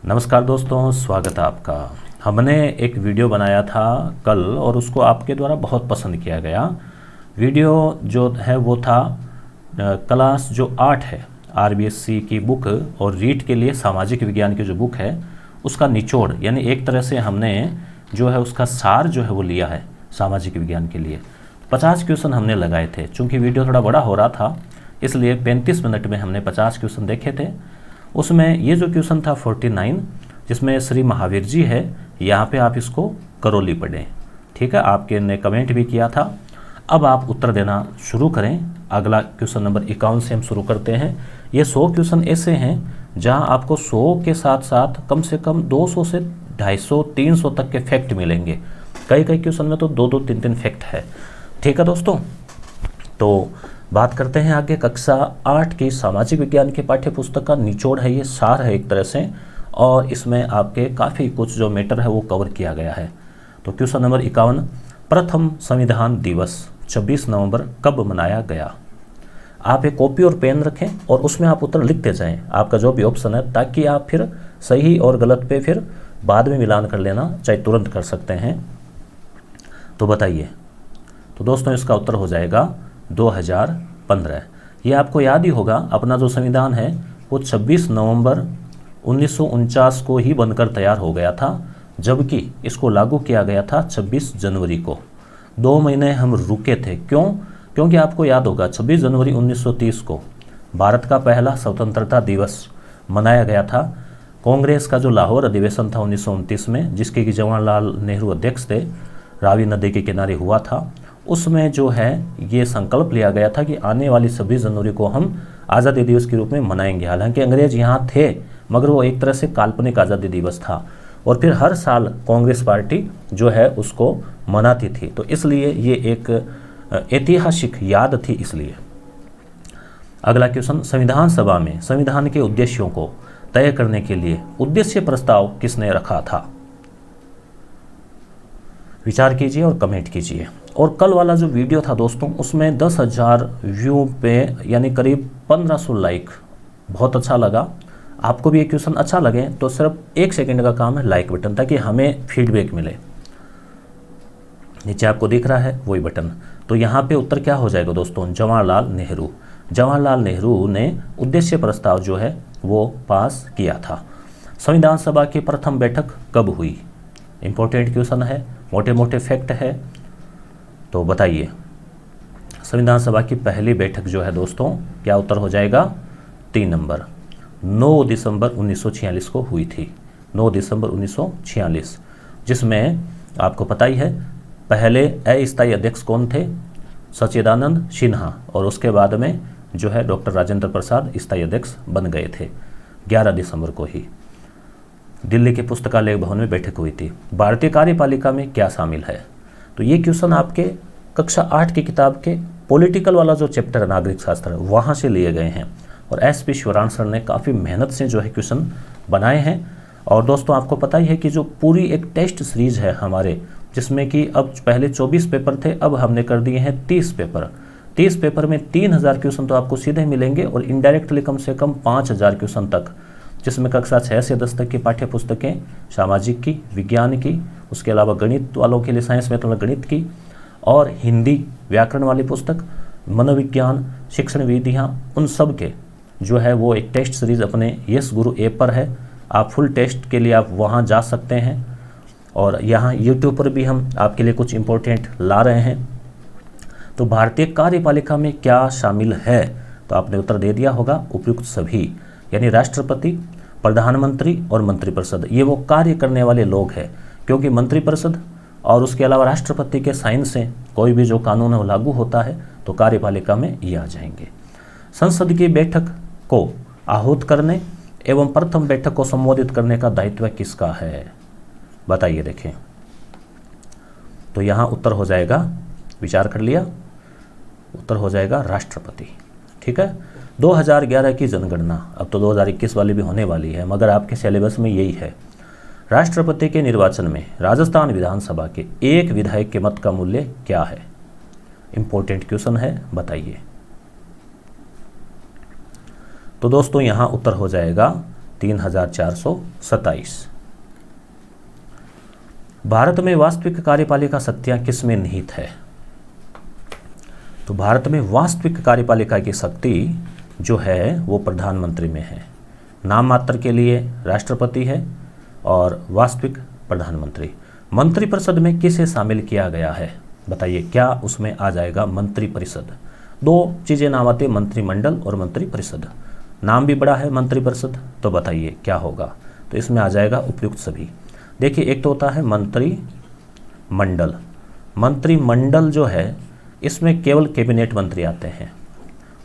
नमस्कार दोस्तों, स्वागत है आपका। हमने एक वीडियो बनाया था कल और उसको आपके द्वारा बहुत पसंद किया गया। वीडियो जो है वो था क्लास जो 8 है आरबीएससी की बुक और रीट के लिए सामाजिक विज्ञान की जो बुक है उसका निचोड़, यानी एक तरह से हमने जो है उसका सार जो है वो लिया है सामाजिक विज्ञान के लिए। 50 क्वेश्चन हमने लगाए थे। चूँकि वीडियो थोड़ा बड़ा हो रहा था इसलिए 35 मिनट में हमने 50 क्वेश्चन देखे थे। उसमें ये जो क्वेश्चन था 49, जिसमें श्री महावीर जी है, यहाँ पे आप इसको करौली पढ़ें। ठीक है, आपके ने कमेंट भी किया था। अब आप उत्तर देना शुरू करें। अगला क्वेश्चन नंबर 51 से हम शुरू करते हैं। ये 100 क्वेश्चन ऐसे हैं जहाँ आपको 100 के साथ साथ कम से कम 200 से 250 300 तक के फैक्ट मिलेंगे। कई क्वेश्चन में तो 2-2 3-3 फैक्ट है। ठीक है दोस्तों, तो बात करते हैं आगे। कक्षा 8 की सामाजिक विज्ञान के पाठ्य पुस्तक का निचोड़ है, ये सार है एक तरह से, और इसमें आपके काफ़ी कुछ जो मैटर है वो कवर किया गया है। तो क्वेश्चन नंबर 51, प्रथम संविधान दिवस 26 नवंबर कब मनाया गया? आप एक कॉपी और पेन रखें और उसमें आप उत्तर लिखते जाएं, आपका जो भी ऑप्शन है, ताकि आप फिर सही और गलत पे फिर बाद में मिलान कर लेना, चाहे तुरंत कर सकते हैं। तो बताइए। तो दोस्तों इसका उत्तर हो जाएगा 2015। ये आपको याद ही होगा, अपना जो संविधान है वो 26 नवंबर 1949 को ही बनकर तैयार हो गया था, जबकि इसको लागू किया गया था 26 जनवरी को। 2 महीने हम रुके थे। क्यों? क्योंकि आपको याद होगा 26 जनवरी 1930 को भारत का पहला स्वतंत्रता दिवस मनाया गया था। कांग्रेस का जो लाहौर अधिवेशन था 1929 में, जिसके कि जवाहरलाल नेहरू अध्यक्ष थे, रावी नदी के किनारे हुआ था, उसमें जो है ये संकल्प लिया गया था कि आने वाली 26 जनवरी को हम आज़ादी दिवस के रूप में मनाएंगे। हालांकि अंग्रेज यहाँ थे, मगर वो एक तरह से काल्पनिक आज़ादी दिवस था और फिर हर साल कांग्रेस पार्टी जो है उसको मनाती थी। तो इसलिए ये एक ऐतिहासिक याद थी। इसलिए अगला क्वेश्चन, संविधान सभा में संविधान के उद्देश्यों को तय करने के लिए उद्देश्य प्रस्ताव किसने रखा था? विचार कीजिए और कमेंट कीजिए। और कल वाला जो वीडियो था दोस्तों, उसमें 10,000 व्यू पे यानी करीब 1500 लाइक। बहुत अच्छा लगा। आपको भी ये क्वेश्चन अच्छा लगे तो सिर्फ 1 सेकंड का काम है लाइक बटन, ताकि हमें फीडबैक मिले। नीचे आपको दिख रहा है वही बटन। तो यहाँ पे उत्तर क्या हो जाएगा दोस्तों? जवाहरलाल नेहरू। जवाहरलाल नेहरू ने उद्देश्य प्रस्ताव जो है वो पास किया था। संविधान सभा की प्रथम बैठक कब हुई? इंपॉर्टेंट क्वेश्चन है, मोटे मोटे फैक्ट है। तो बताइए, संविधान सभा की पहली बैठक जो है दोस्तों, क्या उत्तर हो जाएगा? 3 नंबर 9 दिसंबर 1946 को हुई थी। 9 दिसंबर 1946, जिसमें आपको पता ही है पहले अस्थायी अध्यक्ष कौन थे? सच्चिदानंद सिन्हा, और उसके बाद में जो है डॉक्टर राजेंद्र प्रसाद स्थायी अध्यक्ष बन गए थे। 11 दिसंबर को ही दिल्ली के पुस्तकालय भवन में बैठक हुई थी। भारतीय कार्यपालिका में क्या शामिल है? तो ये क्वेश्चन आपके कक्षा 8 की किताब के पॉलिटिकल वाला जो चैप्टर है, नागरिक शास्त्र, वहाँ से लिए गए हैं। और एसपी शिवराम सर ने काफ़ी मेहनत से जो है क्वेश्चन बनाए हैं। और दोस्तों आपको पता ही है कि जो पूरी एक टेस्ट सीरीज है हमारे, जिसमें कि अब पहले 24 पेपर थे, अब हमने कर दिए हैं 30 पेपर। 30 पेपर में 3000 क्वेश्चन तो आपको सीधे मिलेंगे और इनडायरेक्टली कम से कम 5000 क्वेश्चन तक, जिसमें कक्षा 6 से 10 तक की पाठ्य पुस्तकें सामाजिक की, विज्ञान की, उसके अलावा गणित वालों के लिए साइंस में तो गणित की, और हिंदी व्याकरण वाली पुस्तक, मनोविज्ञान, शिक्षण विधियाँ, उन सब के जो है वो एक टेस्ट सीरीज़ अपने यस गुरु ऐप पर है। आप फुल टेस्ट के लिए आप वहाँ जा सकते हैं। और यहाँ यूट्यूब पर भी हम आपके लिए कुछ इम्पोर्टेंट ला रहे हैं। तो भारतीय कार्यपालिका में क्या शामिल है? तो आपने उत्तर दे दिया होगा, उपयुक्त सभी, यानी राष्ट्रपति, प्रधानमंत्री और मंत्रिपरिषद। ये वो कार्य करने वाले लोग हैं, क्योंकि मंत्रिपरिषद और उसके अलावा राष्ट्रपति के साइन से कोई भी जो कानून है वो लागू होता है, तो कार्यपालिका में ये आ जाएंगे। संसद की बैठक को आहूत करने एवं प्रथम बैठक को संबोधित करने का दायित्व किसका है? बताइए। देखें, तो यहाँ उत्तर हो जाएगा, विचार कर लिया, उत्तर हो जाएगा राष्ट्रपति। ठीक है। 2011 की जनगणना, अब तो 2021 वाली भी होने वाली है, मगर आपके सिलेबस में यही है। राष्ट्रपति के निर्वाचन में राजस्थान विधानसभा के एक विधायक के मत का मूल्य क्या है? इंपॉर्टेंट क्वेश्चन है, बताइए। तो दोस्तों यहाँ उत्तर हो जाएगा 3427। भारत में वास्तविक कार्यपालिका शक्तियाँ किसमें निहित है? तो भारत में वास्तविक कार्यपालिका की शक्ति जो है वो प्रधानमंत्री में है। नाम मात्र के लिए राष्ट्रपति है और वास्तविक प्रधानमंत्री। मंत्रिपरिषद में किसे शामिल किया गया है? बताइए क्या उसमें आ जाएगा? मंत्रिपरिषद। दो चीज़ें नाम आती है, मंत्रिमंडल और मंत्रिपरिषद। नाम भी बड़ा है मंत्रिपरिषद, तो बताइए क्या होगा? तो इसमें आ जाएगा उपयुक्त सभी। देखिए एक तो होता है मंत्रिमंडल। मंत्रिमंडल जो है इसमें केवल कैबिनेट मंत्री आते हैं,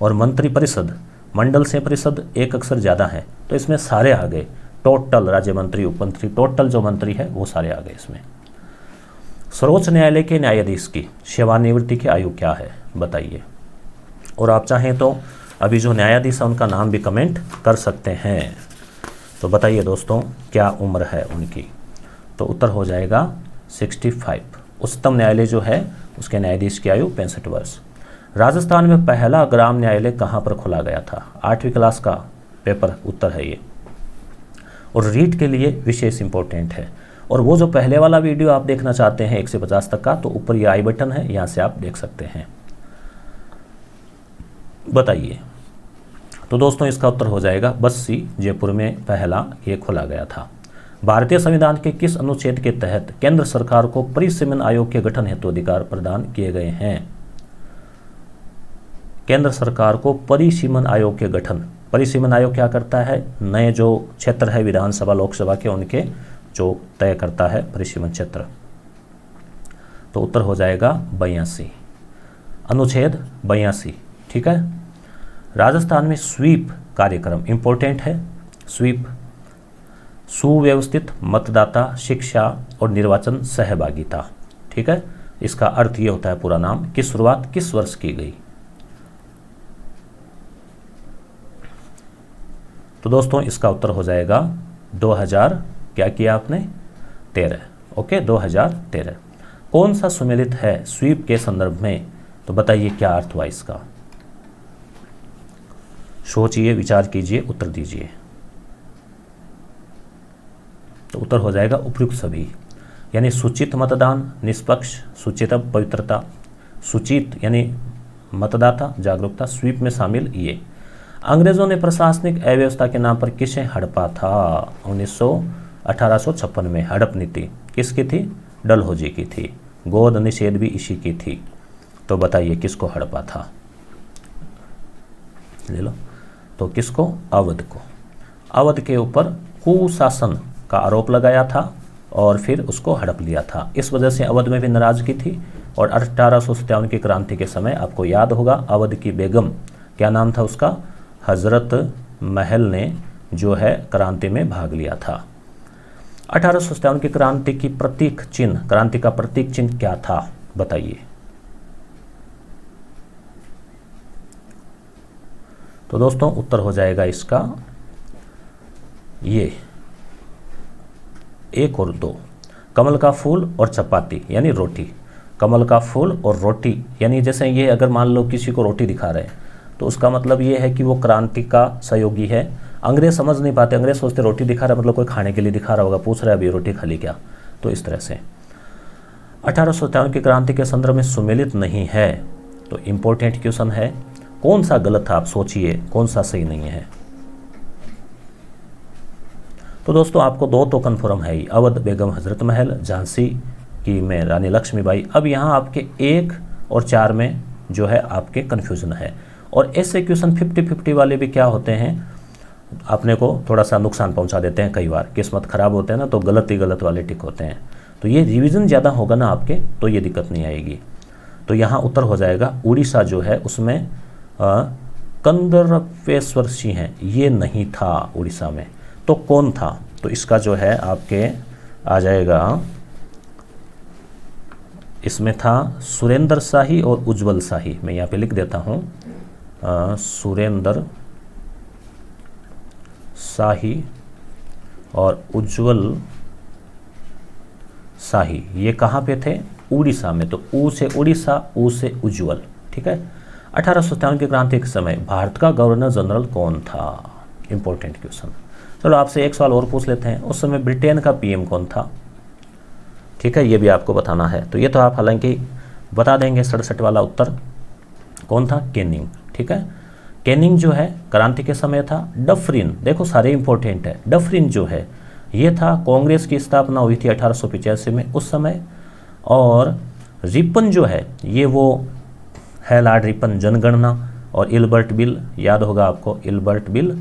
और मंत्रिपरिषद, मंडल से परिषद एक अक्षर ज़्यादा है तो इसमें सारे आ गए, टोटल राज्य मंत्री, उप मंत्री, टोटल जो मंत्री है वो सारे आ गए इसमें। सर्वोच्च न्यायालय के न्यायाधीश की सेवानिवृत्ति की आयु क्या है? बताइए। और आप चाहें तो अभी जो न्यायाधीश है उनका नाम भी कमेंट कर सकते हैं। तो बताइए दोस्तों क्या उम्र है उनकी? तो उत्तर हो जाएगा 65। उच्चतम न्यायालय जो है उसके न्यायाधीश की आयु 65 वर्ष। राजस्थान में पहला ग्राम न्यायालय कहाँ पर खोला गया था? 8वीं क्लास का पेपर उत्तर है ये, और रीट के लिए विशेष इंपॉर्टेंट है। और वो जो पहले वाला वीडियो आप देखना चाहते हैं 1 से 50 तक का, तो ऊपर ये आई बटन है, यहाँ से आप देख सकते हैं। बताइए। तो दोस्तों इसका उत्तर हो जाएगा बस्सी, जयपुर में पहला ये खोला गया था। भारतीय संविधान के किस अनुच्छेद के तहत केंद्र सरकार को परिसीमन आयोग के गठन हेतु अधिकार प्रदान किए गए हैं? केंद्र सरकार को परिसीमन आयोग के गठन, परिसीमन आयोग क्या करता है? नए जो क्षेत्र है विधानसभा लोकसभा के, उनके जो तय करता है परिसीमन क्षेत्र। तो उत्तर हो जाएगा 82, अनुच्छेद 82। ठीक है। राजस्थान में स्वीप कार्यक्रम इंपॉर्टेंट है। स्वीप सुव्यवस्थित मतदाता शिक्षा और निर्वाचन सहभागिता। ठीक है। इसका अर्थ ये होता है पूरा नाम की शुरुआत किस वर्ष की गई? तो दोस्तों इसका उत्तर हो जाएगा 2000, क्या किया आपने? 13। ओके, 2013। कौन सा सुमेलित है स्वीप के संदर्भ में? तो बताइए क्या अर्थ हुआ इसका? सोचिए, विचार कीजिए, उत्तर दीजिए। तो उत्तर हो जाएगा उपयुक्त सभी, यानी सूचित मतदान, निष्पक्ष, सूचित पवित्रता, सूचित यानी मतदाता जागरूकता, स्वीप में शामिल ये। अंग्रेजों ने प्रशासनिक अव्यवस्था के नाम पर किसे हड़पा था? 1856 में हड़प नीति किसकी थी? डलहौजी की थी। गोद निषेध भी इसी की थी। तो बताइए किसको हड़पा था? ले लो। तो किसको? अवध को। अवध के ऊपर कुशासन का आरोप लगाया था और फिर उसको हड़प लिया था। इस वजह से अवध में भी नाराजगी थी। और 1857 की क्रांति के समय आपको याद होगा अवध की बेगम, क्या नाम था उसका? हजरत महल ने जो है क्रांति में भाग लिया था। 1857 की क्रांति की प्रतीक चिन्ह, क्रांति का प्रतीक चिन्ह क्या था? बताइए। तो दोस्तों उत्तर हो जाएगा इसका ये 1 और 2, कमल का फूल और चपाती यानी रोटी। कमल का फूल और रोटी यानी जैसे ये अगर मान लो किसी को रोटी दिखा रहे हैं तो उसका मतलब ये है कि वो क्रांति का सहयोगी है। अंग्रेज समझ नहीं पाते, अंग्रेज सोचते रोटी दिखा रहा है मतलब कोई खाने के लिए दिखा रहा होगा, पूछ रहा है अभी रोटी खा ली क्या? तो इस तरह से 1857 की क्रांति के संदर्भ में सुमेलित नहीं है। तो इम्पोर्टेंट क्वेश्चन है, कौन सा गलत था? आप सोचिए कौन सा सही नहीं है। तो दोस्तों आपको 2 तो कन्फर्म है ही, अवध बेगम हजरत महल, झांसी की में रानी लक्ष्मीबाई। अब यहाँ आपके 1 और 4 में जो है आपके कन्फ्यूजन है। और ऐसे क्वेश्चन 50-50 वाले भी क्या होते हैं, अपने को थोड़ा सा नुकसान पहुंचा देते हैं। कई बार किस्मत खराब होते हैं ना, तो गलत ही गलत वाले टिक होते हैं। तो ये रिवीजन ज़्यादा होगा ना आपके, तो ये दिक्कत नहीं आएगी। तो यहाँ उत्तर हो जाएगा उड़ीसा जो है उसमें कंदर्पेश्वर सिंह है, ये नहीं था उड़ीसा में। तो कौन था? तो इसका जो है आपके आ जाएगा, इसमें था सुरेंद्र शाही और उज्जवल शाही। मैं यहाँ पे लिख देता हूँ सुरेंद्र शाही और उज्जवल शाही। ये कहाँ पे थे? उड़ीसा में। तो ऊ से उड़ीसा, ऊ से उज्जवल। ठीक है। 1857 की क्रांति के समय भारत का गवर्नर जनरल कौन था? Important question. चलो आपसे एक सवाल और पूछ लेते हैं, उस समय ब्रिटेन का पीएम कौन था? ठीक है, ये भी आपको बताना है। तो ये तो आप हालांकि बता देंगे 67 वाला उत्तर कौन था? कैनिंग। ठीक है, कैनिंग जो है क्रांति के समय था। डफरिन, देखो सारे इंपॉर्टेंट है। डफरिन जो है ये था, कांग्रेस की स्थापना हुई थी 1885 में उस समय। और रिपन जो है ये वो है लॉर्ड रिपन, जनगणना। और इल्बर्ट बिल, याद होगा आपको, इल्बर्ट बिल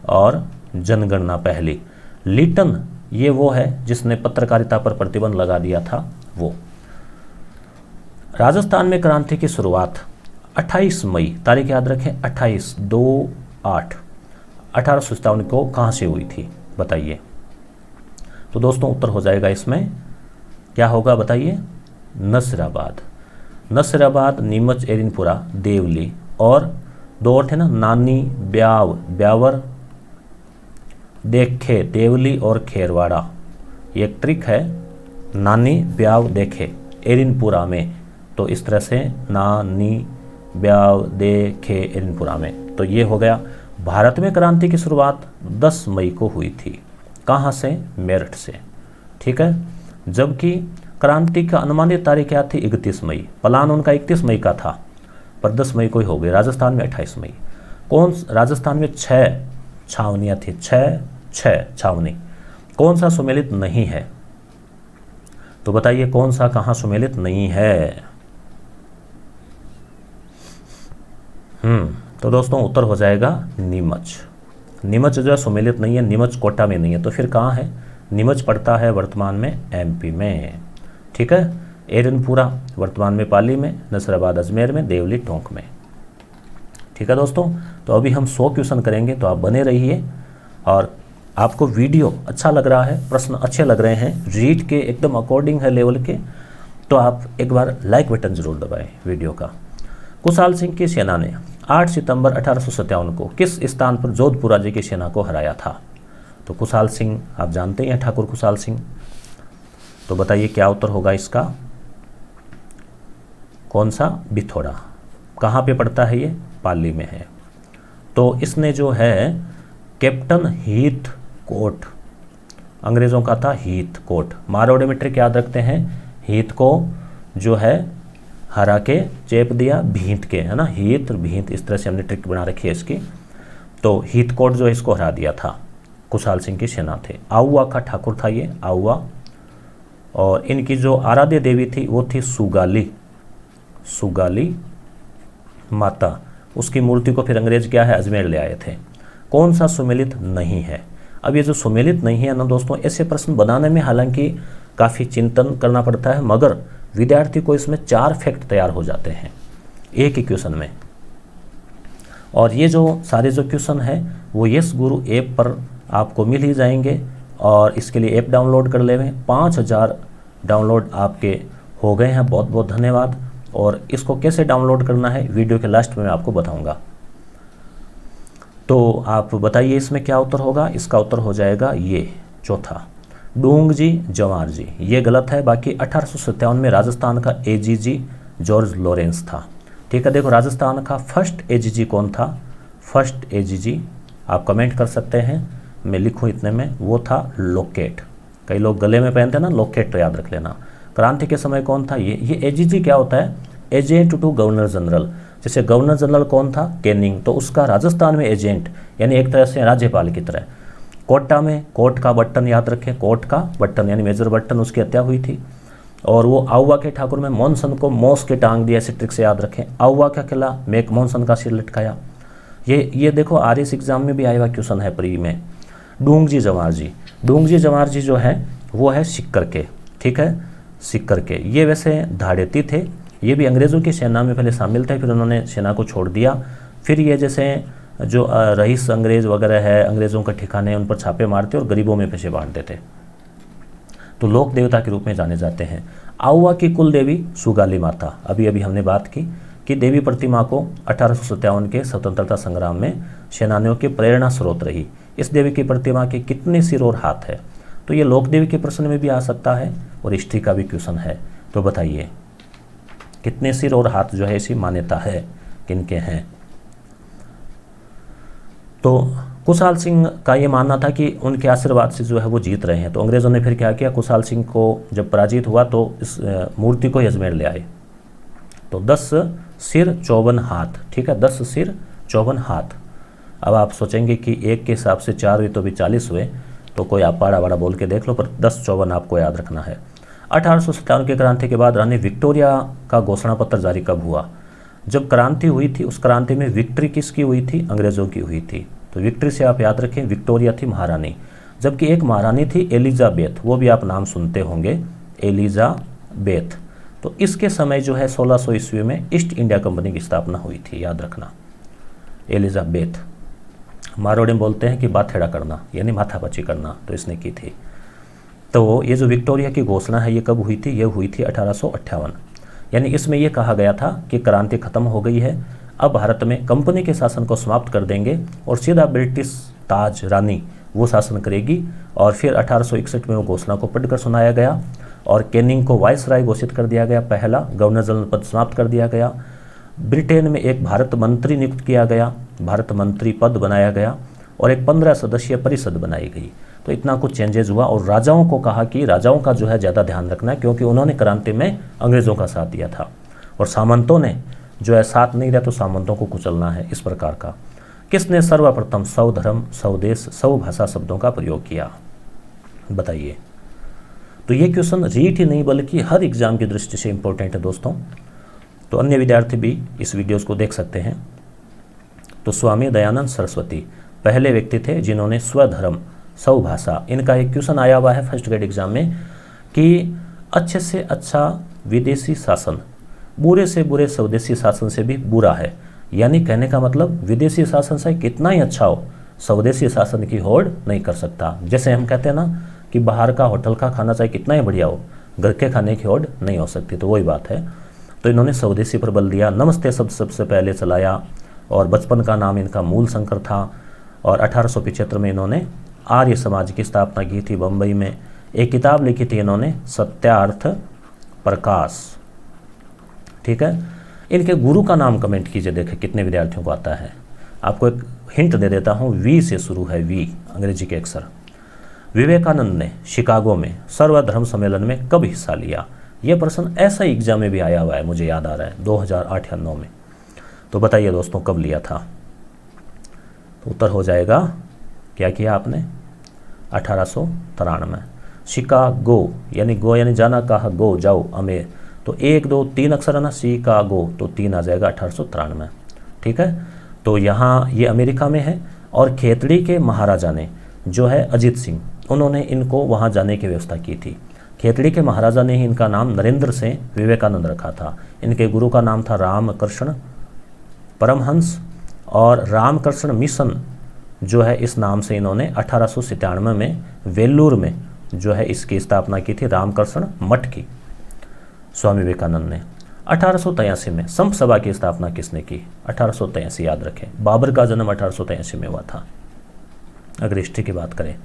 और जनगणना पहली। लिटन ये वो है जिसने पत्रकारिता पर प्रतिबंध लगा दिया था वो। राजस्थान में क्रांति की शुरुआत 28 मई, तारीख याद रखें, 28/2/1857 को कहाँ से हुई थी बताइए? तो दोस्तों उत्तर हो जाएगा इसमें, क्या होगा बताइए? नसीराबाद। नसीराबाद, नीमच, एरिनपुरा, देवली, और दो और थे ना, नानी, ब्याव, ब्यावर, देखे, देवली और खेरवाड़ा। ये एक ट्रिक है, नानी, ब्याव, देखे, एरिनपुरा में। तो इस तरह से नानी, ब्याव, देखे, एरिनपुरा में। तो ये हो गया। भारत में क्रांति की शुरुआत 10 मई को हुई थी। कहाँ से? मेरठ से। ठीक है, जबकि क्रांति का अनुमानित तारीख क्या थी? 31 मई। प्लान उनका 31 मई का था, पर 10 मई को ही हो गई। राजस्थान में 28 मई। राजस्थान में 6 छावनियाँ थी, 6 छावनी। कौन सा सुमेलित नहीं है? तो बताइए कौन सा कहाँ सुमेलित नहीं है? तो दोस्तों उत्तर हो जाएगा नीमच। नीमच जो है सुमेलित नहीं है, नीमच कोटा में नहीं है। तो फिर कहाँ है? नीमच पड़ता है वर्तमान में एमपी में। ठीक है, एरनपुरा वर्तमान में पाली में, नसराबाद अजमेर में, देवली टोंक में। ठीक है दोस्तों, तो अभी हम 100 क्वेश्चन करेंगे, तो आप बने रहिए। और आपको वीडियो अच्छा लग रहा है, प्रश्न अच्छे लग रहे हैं, रीड के एकदम अकॉर्डिंग है लेवल के, तो आप एक बार लाइक बटन जरूर दबाएं वीडियो का। कुशाल सिंह की सेना ने 8 सितंबर 1857 को किस स्थान पर जोधपुरा जी की सेना को हराया था? तो कुशाल सिंह आप जानते हैं, ठाकुर कुशाल सिंह। तो बताइए क्या उत्तर होगा इसका? कौन सा? बिथोड़ा। कहाँ पे पड़ता है ये? पाली में है। तो इसने जो है कैप्टन हीथ कोट, अंग्रेज़ों का था हीथ कोट। मारवाड़ी में ट्रिक याद रखते हैं, हीथ को जो है हरा के चेप दिया भींत के, है ना, हीथ भींत, इस तरह से हमने ट्रिक बना रखी है इसकी। तो हीथ कोट जो है इसको हरा दिया था, कुशाल सिंह की सेना थे। आउवा का ठाकुर था ये, आउवा। और इनकी जो आराध्य देवी थी वो थी सुगाली, सुगाली माता। उसकी मूर्ति को फिर अंग्रेज क्या है, अजमेर ले आए थे। कौन सा सुमेलित नहीं है? अब ये जो सुमेलित नहीं है ना दोस्तों, ऐसे प्रश्न बनाने में हालांकि काफ़ी चिंतन करना पड़ता है, मगर विद्यार्थी को इसमें 4 फैक्ट तैयार हो जाते हैं एक ही क्वेश्चन में। और ये जो सारे जो क्वेश्चन है वो यस गुरु ऐप पर आपको मिल ही जाएंगे। और इसके लिए ऐप डाउनलोड कर लें। 5000 डाउनलोड आपके हो गए हैं, बहुत बहुत धन्यवाद। और इसको कैसे डाउनलोड करना है वीडियो के लास्ट में मैं आपको बताऊंगा। तो आप बताइए इसमें क्या उत्तर होगा? इसका उत्तर हो जाएगा ये चौथा, डूंग जी जवार जी। ये गलत है। बाकी 1857 में राजस्थान का एजीजी जॉर्ज लॉरेंस था। ठीक है, देखो राजस्थान का फर्स्ट एजीजी कौन था? फर्स्ट एजीजी आप कमेंट कर सकते हैं, मैं लिखूं इतने में, वो था लॉकेट। कई लोग गले में पहनते हैं ना लॉकेट, तो याद रख लेना। क्रांति के समय कौन था? ये एजीजी क्या होता है? Agent to governor general. जैसे गवर्नर जनरल कौन था? कैनिंग, तो उसका राजस्थान में एजेंट, यानी एक तरह से राज्यपाल की तरह। कोटा में कोट का बटन याद रखें, कोट का बटन यानी मेजर बटन, उसकी हत्या हुई थी। और वो आउवा के ठाकुर में मॉनसन को मोस के टांग दिया, ऐसे ट्रिक से याद रखें। आउवा का किला मेक मॉनसन का सिर लटकाया। ये देखो आरएस एग्जाम में भी आया हुआ क्वेश्चन है प्री में। डूंगजी जवार जी, डूंगजी जवार जी जो है वो है सिक्कर के। ठीक है, सिक्कर के। ये वैसे धाड़ेती थे, ये भी अंग्रेज़ों की सेना में पहले शामिल थे, फिर उन्होंने सेना को छोड़ दिया। फिर ये जैसे जो रईस अंग्रेज़ वगैरह है, अंग्रेज़ों के ठिकाने उन पर छापे मारते और गरीबों में पैसे बांटते थे, तो लोक देवता के रूप में जाने जाते हैं। आउवा की कुल देवी सुगाली माता, अभी अभी हमने बात की कि देवी प्रतिमा को 1857 के स्वतंत्रता संग्राम में सेनानियों की प्रेरणा स्रोत रही। इस देवी की प्रतिमा के कितने सिर और हाथ है? तो ये लोक देवी के प्रश्न में भी आ सकता है और हिस्ट्री का भी क्वेश्चन है। तो बताइए कितने सिर और हाथ जो है ऐसी मान्यता है किनके हैं? तो कुशाल सिंह का ये मानना था कि उनके आशीर्वाद से जो है वो जीत रहे हैं। तो अंग्रेज़ों ने फिर क्या किया, कुशाल सिंह को जब पराजित हुआ तो इस मूर्ति को अजमेर ले आए। तो 10 सिर 54 हाथ, ठीक है, 10 सिर 54 हाथ। अब आप सोचेंगे कि एक के हिसाब से 4 हुए तो भी 40 हुए, तो कोई आप बाड़ा बाड़ा बोल के देख लो, पर 10-54 आपको याद रखना है। 1857 की क्रांति के बाद रानी विक्टोरिया का घोषणा पत्र जारी कब हुआ? जब क्रांति हुई थी, उस क्रांति में विक्ट्री किसकी हुई थी? अंग्रेज़ों की हुई थी। तो विक्ट्री से आप याद रखें, विक्टोरिया थी महारानी, जबकि एक महारानी थी एलिजाबेथ, वो भी आप नाम सुनते होंगे, एलिजाबेथ। तो इसके समय जो है 1600 ईस्वी में ईस्ट इंडिया कंपनी की स्थापना हुई थी, याद रखना, एलिजाबेथ। मारवाड़ी में बोलते हैं कि बाथेड़ा करना, यानी माथापच्ची करना, तो इसने की थी। तो ये जो विक्टोरिया की घोषणा है ये कब हुई थी? ये हुई थी 1858, यानी इसमें यह कहा गया था कि क्रांति खत्म हो गई है, अब भारत में कंपनी के शासन को समाप्त कर देंगे और सीधा ब्रिटिश ताज रानी वो शासन करेगी। और फिर 1861 में वो घोषणा को पढ़कर सुनाया गया और कैनिंग को वायसराय घोषित कर दिया गया, पहला गवर्नर जनरल पद समाप्त कर दिया गया। ब्रिटेन में एक भारत मंत्री नियुक्त किया गया, भारत मंत्री पद बनाया गया और एक 15 सदस्यीय परिषद बनाई गई। तो इतना कुछ चेंजेस हुआ और राजाओं को कहा कि राजाओं का जो है ज़्यादा ध्यान रखना है, क्योंकि उन्होंने क्रांति में अंग्रेज़ों का साथ दिया था और सामंतों ने जो है साथ नहीं दिया, तो सामंतों को कुचलना है, इस प्रकार का। किसने सर्वप्रथम स्वधर्म, स्वदेश, स्वभाषा शब्दों का प्रयोग किया? बताइए। तो ये क्वेश्चन रीट ही नहीं बल्कि हर एग्जाम की दृष्टि से इंपॉर्टेंट है दोस्तों, तो अन्य विद्यार्थी भी इस वीडियोस को देख सकते हैं। तो स्वामी दयानंद सरस्वती पहले व्यक्ति थे जिन्होंने स्वधर्म, स्वभाषा, इनका एक क्वेश्चन आया हुआ है फर्स्ट ग्रेड एग्जाम में कि अच्छे से अच्छा विदेशी शासन बुरे से बुरे स्वदेशी शासन से भी बुरा है, यानी कहने का मतलब विदेशी शासन से कितना ही अच्छा हो, स्वदेशी शासन की होड़ नहीं कर सकता। जैसे हम कहते हैं ना कि बाहर का होटल का खाना चाहे कितना ही बढ़िया हो, घर के खाने की होड़ नहीं हो सकती, तो वही बात है। तो इन्होंने स्वदेशी पर बल दिया, नमस्ते शब्द सबसे पहले चलाया और बचपन का नाम इनका मूल शंकर था। और 1875 में इन्होंने आर्य समाज की स्थापना की थी बम्बई में। एक किताब लिखी थी इन्होंने, सत्यार्थ प्रकाश, ठीक है। इनके गुरु का नाम कमेंट कीजिए, देखें कितने विद्यार्थियों को आता है। आपको एक हिंट दे देता हूँ, वी से शुरू है, वी अंग्रेजी के अक्षर। विवेकानंद ने शिकागो में सर्वधर्म सम्मेलन में कब हिस्सा लिया? यह प्रश्न ऐसा ही एग्जाम में भी आया हुआ है, मुझे याद आ रहा है 2008 या 2009 में। तो बताइए दोस्तों कब लिया था? तो उत्तर हो जाएगा, क्या किया आपने? 1893। शिकागो यानी गो यानी जाना, कहा गो जाओ अमेर, तो 1 2 3 अक्षर है ना, शिकागो, तो 3 आ जाएगा 1893, ठीक है। तो यहाँ ये अमेरिका में है और खेतड़ी के महाराजा ने जो है अजीत सिंह, उन्होंने इनको वहाँ जाने की व्यवस्था की थी। खेतड़ी के महाराजा ने ही इनका नाम नरेंद्र से विवेकानंद रखा था। इनके गुरु का नाम था रामकृष्ण परमहंस और रामकृष्ण मिशन जो है इस नाम से इन्होंने 1897 में वेल्लूर में जो है इसकी स्थापना की थी, रामकृष्ण मठ की, स्वामी विवेकानंद ने। 1883 में संप सभा की स्थापना किसने की? 1883 याद रखें, बाबर का जन्म 1883 में हुआ था। अगर हिस्ट्री की बात करें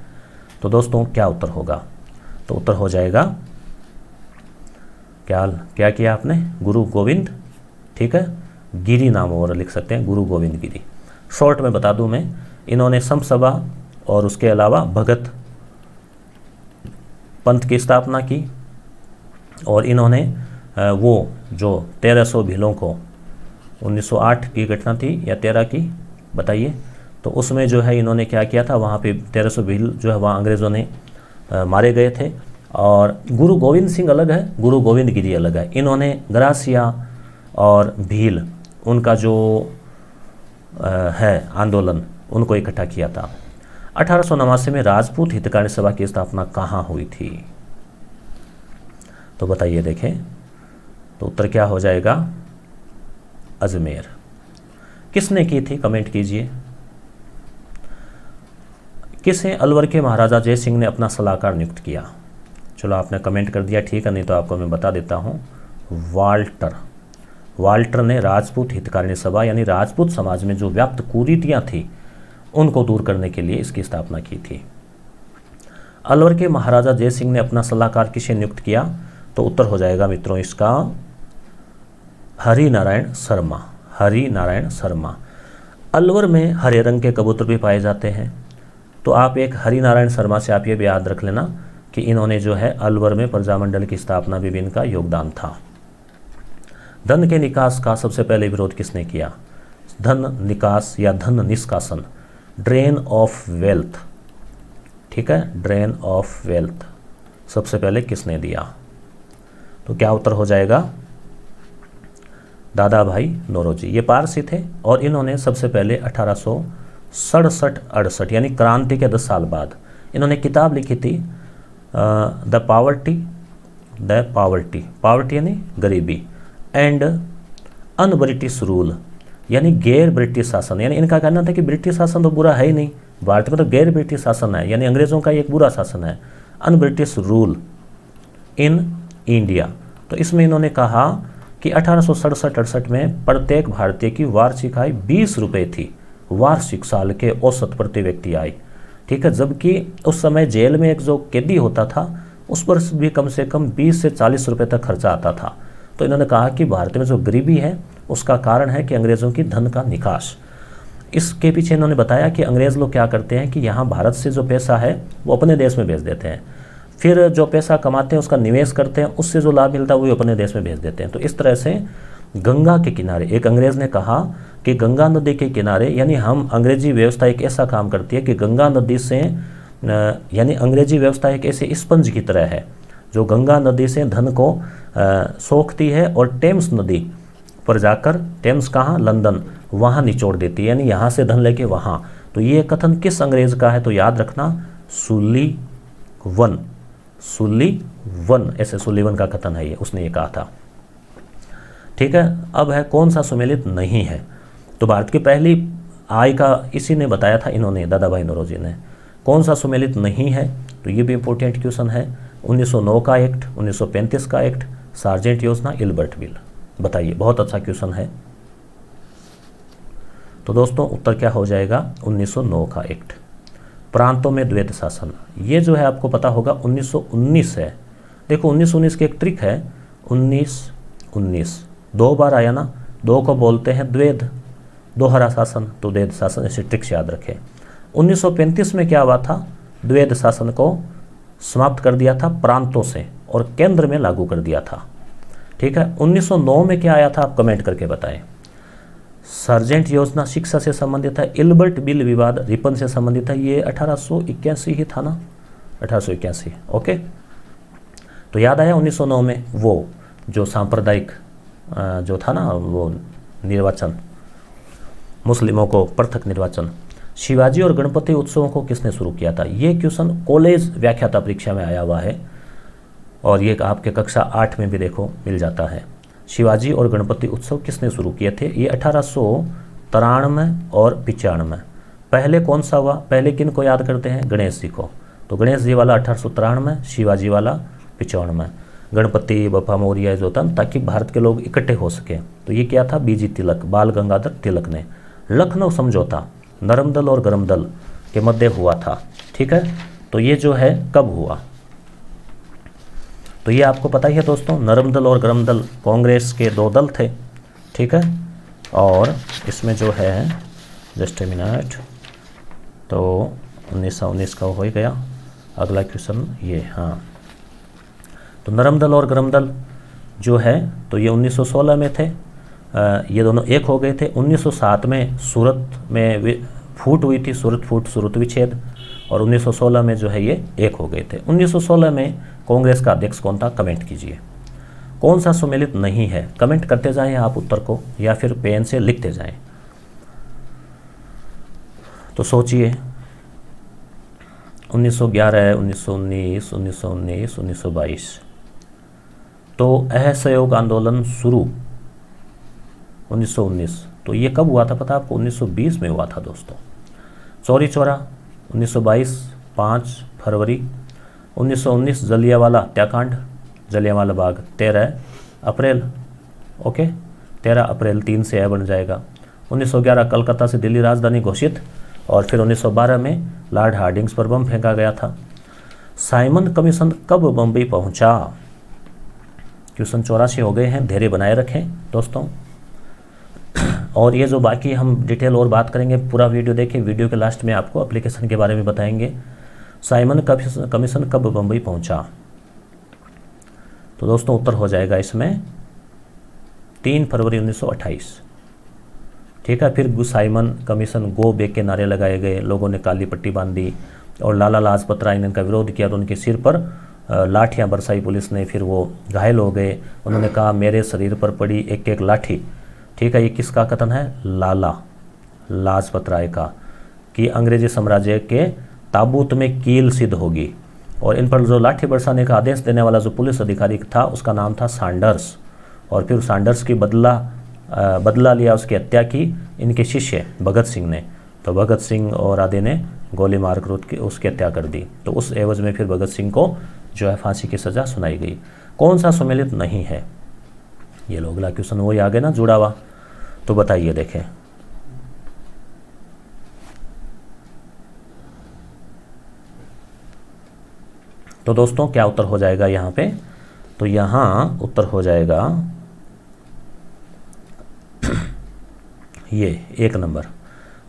तो दोस्तों क्या उत्तर होगा? तो उत्तर हो जाएगा, क्या किया आपने? गुरु गोविंद, ठीक है, गिरी नाम और लिख सकते हैं, गुरु गोविंद गिरी। शॉर्ट में बता दूं मैं, इन्होंने संप सभा और उसके अलावा भगत पंथ की स्थापना की और इन्होंने वो जो 1300 भीलों को 1908 की घटना थी या 13 की, बताइए, तो उसमें जो है इन्होंने क्या किया था, वहाँ पे 1300 भील जो है वहाँ अंग्रेज़ों ने मारे गए थे। और गुरु गोविंद सिंह अलग है, गुरु गोविंद गिरी अलग है। इन्होंने गरासिया और भील उनका जो है आंदोलन, उनको इकट्ठा किया था। 1889 में राजपूत हितकारी सभा की स्थापना कहाँ हुई थी? तो बताइए, देखें, तो उत्तर क्या हो जाएगा? अजमेर। किसने की थी? कमेंट कीजिए। किसे अलवर के महाराजा जय सिंह ने अपना सलाहकार नियुक्त किया? चलो आपने कमेंट कर दिया, ठीक है, नहीं तो आपको मैं बता देता हूँ। वाल्टर ने राजपूत हितकारिणी सभा यानी राजपूत समाज में जो व्याप्त कुरीतियाँ थी उनको दूर करने के लिए इसकी स्थापना की थी। अलवर के महाराजा जय सिंह ने अपना सलाहकार किसे नियुक्त किया? तो उत्तर हो जाएगा मित्रों इसका हरि नारायण शर्मा। अलवर में हरे रंग के कबूतर भी पाए जाते हैं। तो आप एक हरिनारायण शर्मा से आप ये भी याद रख लेना कि इन्होंने जो है अलवर में प्रजामंडल की स्थापना में भी इनका योगदान था। धन के निकास का सबसे पहले विरोध किसने किया? धन निकास या धन निष्कासन, ड्रेन ऑफ वेल्थ, ठीक है, ड्रेन ऑफ वेल्थ सबसे पहले किसने दिया? तो क्या उत्तर हो जाएगा? दादा भाई नौरोजी। ये पारसी थे और इन्होंने सबसे पहले 1867-68 यानी क्रांति के 10 साल बाद इन्होंने किताब लिखी थी द पावर्टी यानी गरीबी एंड अन ब्रिटिश रूल यानी गैर ब्रिटिश शासन। यानी इनका कहना था कि ब्रिटिश शासन तो बुरा है ही नहीं, भारत में तो गैर ब्रिटिश शासन है, यानी अंग्रेज़ों का एक बुरा शासन है। Un British rule in India. तो इसमें इन्होंने कहा कि 1867-68 में प्रत्येक भारतीय की वार्षिक आय 20 रुपये थी, वार्षिक साल के औसत प्रति व्यक्ति आय, ठीक है। जबकि उस समय जेल में एक जो कैदी होता था उस पर भी कम से कम 20 से 40 रुपये तक खर्चा आता था। तो इन्होंने कहा कि भारत में जो गरीबी है उसका कारण है कि अंग्रेज़ों की धन का निकास। इसके पीछे इन्होंने बताया कि अंग्रेज़ लोग क्या करते हैं कि यहाँ भारत से जो पैसा है वो अपने देश में भेज देते हैं, फिर जो पैसा कमाते हैं उसका निवेश करते हैं, उससे जो लाभ मिलता है वो अपने देश में भेज देते हैं। तो इस तरह से गंगा के किनारे एक अंग्रेज़ ने कहा कि गंगा नदी के किनारे, यानी हम अंग्रेजी व्यवस्था एक ऐसा काम करती है कि गंगा नदी से, यानी अंग्रेजी व्यवस्था एक ऐसे स्पंज की तरह है जो गंगा नदी से धन को सोखती है और टेम्स नदी पर जाकर, टेम्स कहाँ, लंदन, वहाँ निचोड़ देती है, यानी यहाँ से धन लेके वहाँ। तो ये कथन किस अंग्रेज़ का है? तो याद रखना सुलीवन ऐसे सुलीवन का कथन है ये, उसने ये कहा था, ठीक है। अब है कौन सा सुमेलित नहीं है? तो भारत की पहली आय का इसी ने बताया था, इन्होंने, दादा भाई नौरोजी ने। कौन सा सुमेलित नहीं है? तो ये भी इंपॉर्टेंट क्वेश्चन है। 1909 का एक्ट, 1935 का एक्ट, सार्जेंट योजना, इल्बर्ट बिल। बताइए, बहुत अच्छा क्वेश्चन है। तो दोस्तों उत्तर क्या हो जाएगा? 1909 का एक्ट। प्रांतों में द्वैत शासन, ये जो है आपको पता होगा 1919 है। देखो 1919 की एक ट्रिक है, 1919 दो बार आया ना, दो को बोलते हैं द्वैध, दोहरा शासन, तो द्वैध शासन, ऐसे ट्रिक्स याद रखें। 1935 में क्या हुआ था? द्वैध शासन को समाप्त कर दिया था प्रांतों से और केंद्र में लागू कर दिया था, ठीक है। 1909 में क्या आया था? आप कमेंट करके बताएं। सार्जेंट योजना शिक्षा से संबंधित है, इल्बर्ट बिल विवाद रिपन से संबंधित है, ये 1881 ही था ना, 1881, ओके। तो याद आया 1909 में वो जो सांप्रदायिक जो था ना, वो निर्वाचन, मुस्लिमों को पृथक निर्वाचन। शिवाजी और गणपति उत्सवों को किसने शुरू किया था? ये क्वेश्चन कॉलेज व्याख्याता परीक्षा में आया हुआ है और ये आपके कक्षा 8 में भी देखो मिल जाता है। शिवाजी और गणपति उत्सव किसने शुरू किए थे? ये 1893 और 95। पहले कौन सा हुआ? पहले किन को याद करते हैं? गणेश जी को। तो गणेश जी वाला 1893, शिवाजी वाला 95। गणपति बप्पा मोरिया जो था, ताकि भारत के लोग इकट्ठे हो सके। तो ये क्या था? बीजी तिलक, बाल गंगाधर तिलक ने। लखनऊ समझौता नरम दल और गरम दल के मध्य हुआ था, ठीक है। तो ये जो है कब हुआ? तो ये आपको पता ही है दोस्तों, नरम दल और गरम दल कांग्रेस के दो दल थे, ठीक है। और इसमें जो है, जस्ट ए मिनट, तो 1919 का हो ही गया। अगला क्वेश्चन ये, हाँ, तो नरम दल और गरम दल जो है तो ये 1916 में थे, ये दोनों एक हो गए थे। 1907 में सूरत में फूट हुई थी, सूरत फूट, सूरत विच्छेद, और 1916 में जो है ये एक हो गए थे। 1916 में कांग्रेस का अध्यक्ष कौन था? कमेंट कीजिए। कौन सा सुमेलित नहीं है? कमेंट करते जाएं आप उत्तर को, या फिर पेन से लिखते जाएं। तो सोचिए, 1911, 1919, 1919, 1922। तो असहयोग आंदोलन शुरू 1919, तो ये कब हुआ था पता आपको? 1920 में हुआ था दोस्तों। चौरी चौरा 1922, 5 फरवरी। 1919 जलियांवाला हत्याकांड, जलियांवाला बाग 13 अप्रैल, ओके, 13 अप्रैल, 3 से ए बन जाएगा। 1911 कलकत्ता से दिल्ली राजधानी घोषित, और फिर 1912 में लॉर्ड हार्डिंग्स पर बम फेंका गया था। साइमन कमीशन कब बम्बई पहुंचा? क्वेश्चन 84 हो गए हैं, धैर्य बनाए रखें दोस्तों। और ये जो बाकी हम डिटेल और बात करेंगे, पूरा वीडियो देखिए। वीडियो के लास्ट में आपको एप्लीकेशन के बारे में बताएंगे। साइमन कमीशन कब बम्बई पहुंचा? तो दोस्तों उत्तर हो जाएगा इसमें 3 फरवरी 1928। ठीक है। फिर साइमन कमीशन गो बैक के नारे लगाए गए, लोगों ने काली पट्टी बांधी और लाला लाजपत राय ने इनका विरोध किया और उनके सिर पर लाठियां बरसाई पुलिस ने। फिर वो घायल हो गए। उन्होंने कहा मेरे शरीर पर पड़ी एक एक लाठी। ठीक है। ये किसका कथन है? लाला लाजपत राय का, कि अंग्रेजी साम्राज्य के ताबूत में कील सिद्ध होगी। और इन पर जो लाठी बरसाने का आदेश देने वाला जो पुलिस अधिकारी था उसका नाम था सैंडर्स। और फिर सैंडर्स की बदला लिया, उसकी हत्या की इनके शिष्य भगत सिंह ने। तो भगत सिंह और आदि ने गोली मारकर उसकी हत्या कर दी। तो उस एवज में फिर भगत सिंह को जो है फांसी की सज़ा सुनाई गई। कौन सा सम्मिलित नहीं है? ये लोग अगला क्वेश्चन वही आगे ना जुड़ा हुआ। तो बताइए, देखें। तो दोस्तों क्या उत्तर हो जाएगा यहाँ पे? तो यहाँ उत्तर हो जाएगा ये 1 नंबर,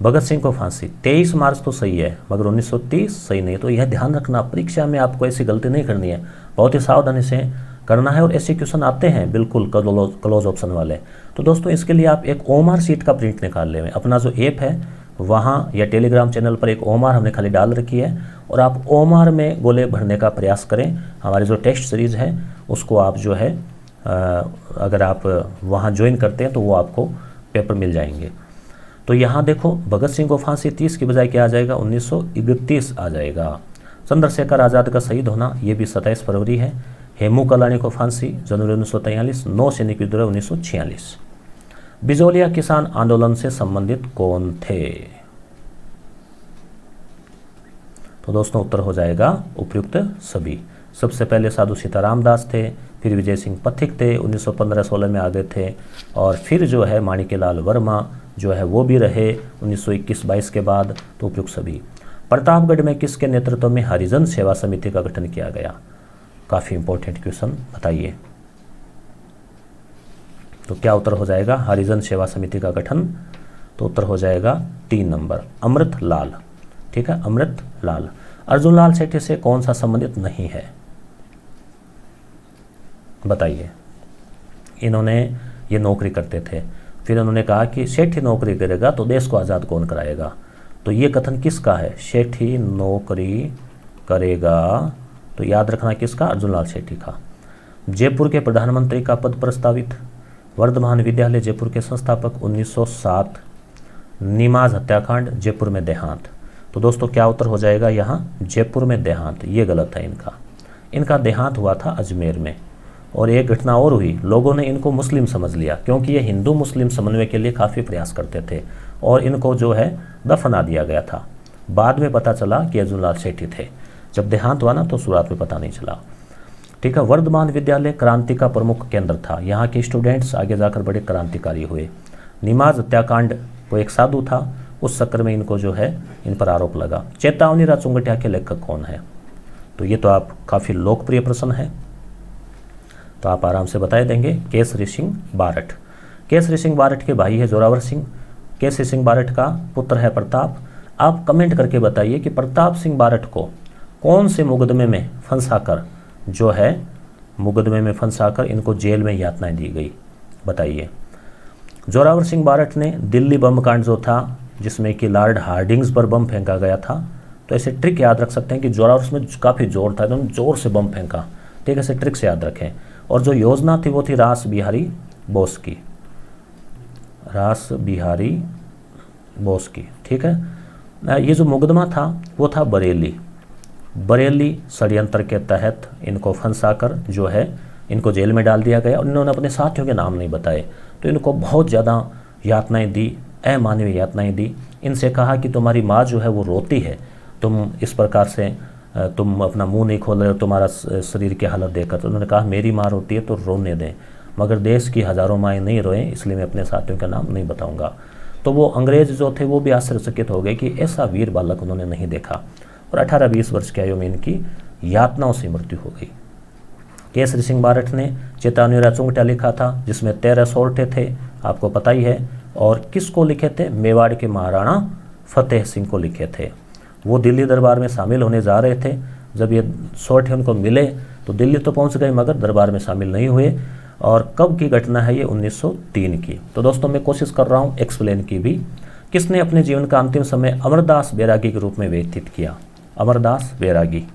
भगत सिंह को फांसी। 23 मार्च तो सही है, मगर 1930 सही नहीं। तो यह ध्यान रखना, परीक्षा में आपको ऐसी गलती नहीं करनी है, बहुत ही सावधानी से करना है। और ऐसे क्वेश्चन आते हैं बिल्कुल क्लोज ऑप्शन वाले। तो दोस्तों इसके लिए आप एक ओमआर सीट का प्रिंट निकाल लें। अपना जो ऐप है वहाँ या टेलीग्राम चैनल पर एक ओमआर हमने खाली डाल रखी है, और आप ओमआर में गोले भरने का प्रयास करें। हमारी जो टेस्ट सीरीज़ है उसको आप जो है अगर आप वहाँ ज्वाइन करते हैं तो वो आपको पेपर मिल जाएंगे। तो यहाँ देखो, भगत सिंह को फांसी 30 की बजाय क्या आ जाएगा? 1931 आ जाएगा। चंद्रशेखर आज़ाद का शहीद होना ये भी 27 फरवरी है। हेमू कलानी को फांसी जनवरी 1943। 9 सैनिक विद्रोह 1946। बिजोलिया किसान आंदोलन से संबंधित कौन थे? तो दोस्तों उत्तर हो जाएगा उपयुक्त सभी। सबसे पहले साधु सीताराम दास थे, फिर विजय सिंह पथिक थे, 1915-16 में आ गए थे। और फिर जो है माणिक्यलाल वर्मा जो है वो भी रहे 1921-22 के बाद। तो उपयुक्त सभी। प्रतापगढ़ में किसके नेतृत्व में हरिजन सेवा समिति का गठन किया गया? काफ़ी इंपॉर्टेंट क्वेश्चन, बताइए। तो क्या उत्तर हो जाएगा? हरिजन सेवा समिति का गठन। तो उत्तर हो जाएगा 3 नंबर, अमृत लाल। ठीक है, अमृत लाल। अर्जुन लाल सेठी से कौन सा संबंधित नहीं है? बताइए। इन्होंने ये नौकरी करते थे, फिर उन्होंने कहा कि सेठी नौकरी करेगा तो देश को आज़ाद कौन कराएगा? तो ये कथन किसका है? सेठी नौकरी करेगा, तो याद रखना किसका? अर्जुन लाल सेठी का। जयपुर के प्रधानमंत्री का पद प्रस्तावित। वर्धमान विद्यालय जयपुर के संस्थापक 1907। निमाज हत्याकांड, जयपुर में देहांत। तो दोस्तों क्या उत्तर हो जाएगा यहाँ? जयपुर में देहांत। ये गलत है इनका देहांत हुआ था अजमेर में। और एक घटना और हुई, लोगों ने इनको मुस्लिम समझ लिया क्योंकि ये हिंदू मुस्लिम समन्वय के लिए काफ़ी प्रयास करते थे, और इनको जो है दफना दिया गया था। बाद में पता चला कि अर्जुन लाल सेठी थे। जब देहांत हुआ ना तो शुरुआत में पता नहीं चला। ठीक है। वर्धमान विद्यालय क्रांति का प्रमुख केंद्र था। यहाँ के स्टूडेंट्स आगे जाकर बड़े क्रांतिकारी हुए। निमाज हत्याकांड, वो एक साधु था, उस चक्कर में इनको जो है इन पर आरोप लगा। चेतावनी चुंगटिया के लेखक कौन है? तो ये तो आप काफ़ी लोकप्रिय प्रश्न है, तो आप आराम से बता देंगे। केसरी सिंह बारठ। केसरी सिंह बारठ के भाई है जोरावर सिंह। केसरी सिंह बारठ का पुत्र है प्रताप। आप कमेंट करके बताइए कि प्रताप सिंह बारठ को कौन से मुकदमे में फंसाकर जो है मुकदमे में फंसाकर इनको जेल में यातनाएं दी गई? बताइए। जोरावर सिंह बारठ ने दिल्ली बम कांड जो था जिसमें कि लॉर्ड हार्डिंग्स पर बम फेंका गया था, तो ऐसे ट्रिक याद रख सकते हैं कि जोरावर में काफ़ी जोर था, एकदम जोर से बम फेंका। ठीक है, ऐसे ट्रिक से याद रखें। और जो योजना थी वो थी रास बिहारी बोस की। रास बिहारी बोस की। ठीक है। ये जो मुकदमा था वो था बरेली षड्यंत्र के तहत इनको फंसाकर जो है इनको जेल में डाल दिया गया, और इन्होंने अपने साथियों के नाम नहीं बताए, तो इनको बहुत ज़्यादा यातनाएं दी, अमानवीय यातनाएं दी। इनसे कहा कि तुम्हारी माँ जो है वो रोती है, तुम इस प्रकार से तुम अपना मुंह नहीं खोल रहे हो तुम्हारा शरीर की हालत देखकर। तो उन्होंने कहा मेरी माँ रोती है तो रोने दें, मगर देश की हज़ारों माएँ नहीं रोएं, इसलिए मैं अपने साथियों का नाम नहीं बताऊंगा। तो वो अंग्रेज जो थे वो भी आश्चर्यचकित हो गए कि ऐसा वीर बालक उन्होंने नहीं देखा, और 18-20 वर्ष की आयु में इनकी यातनाओं से मृत्यु हो गई। केसरी सिंह बारठ ने चेतावनी चुंगटिया लिखा था जिसमें 13 सोरठे थे, आपको पता ही है। और किसको लिखे थे? मेवाड़ के महाराणा फतेह सिंह को लिखे थे। वो दिल्ली दरबार में शामिल होने जा रहे थे। जब ये शॉर्ट उनको मिले तो दिल्ली तो पहुंच गए मगर दरबार में शामिल नहीं हुए। और कब की घटना है ये? 1903 की। तो दोस्तों मैं कोशिश कर रहा हूँ एक्सप्लेन की भी। किसने अपने जीवन का अंतिम समय अमरदास बैरागी के रूप में व्यतीत किया? अमरदास बैरागी।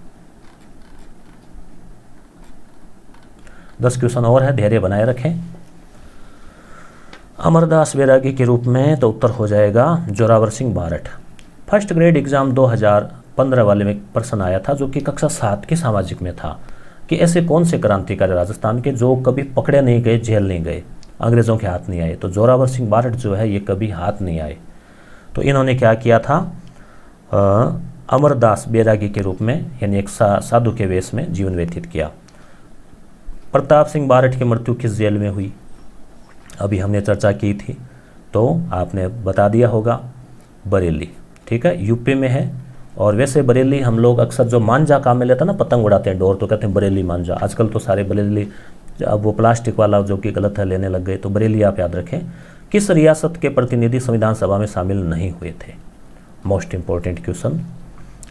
10 क्वेश्चन और है, धैर्य बनाए रखें। अमरदास बैरागी के रूप में तो उत्तर हो जाएगा Zorawar Singh Barath. First grade exam 2015 वाले में प्रश्न आया था जो कि कक्षा 7 के सामाजिक में था कि ऐसे कौन से क्रांतिकारी राजस्थान के जो कभी पकड़े नहीं गए, जेल नहीं गए, अंग्रेज़ों के हाथ नहीं आए। तो जोरावर सिंह बारठ जो है ये कभी हाथ नहीं आए। तो इन्होंने क्या किया था? अमरदास बैरागी के रूप में यानी एक साधु के वेश में जीवन व्यतीत किया। प्रताप सिंह बारठ की मृत्यु किस जेल में हुई? अभी हमने चर्चा की थी तो आपने बता दिया होगा, बरेली। ठीक है, यूपी में है। और वैसे बरेली हम लोग अक्सर जो मांझा काम में लेता है ना, पतंग उड़ाते हैं डोर, तो कहते हैं बरेली मांझा। आजकल तो सारे बरेली, अब वो प्लास्टिक वाला जो कि गलत है लेने लग गए। तो बरेली आप याद रखें। किस रियासत के प्रतिनिधि संविधान सभा में शामिल नहीं हुए थे? Most important question.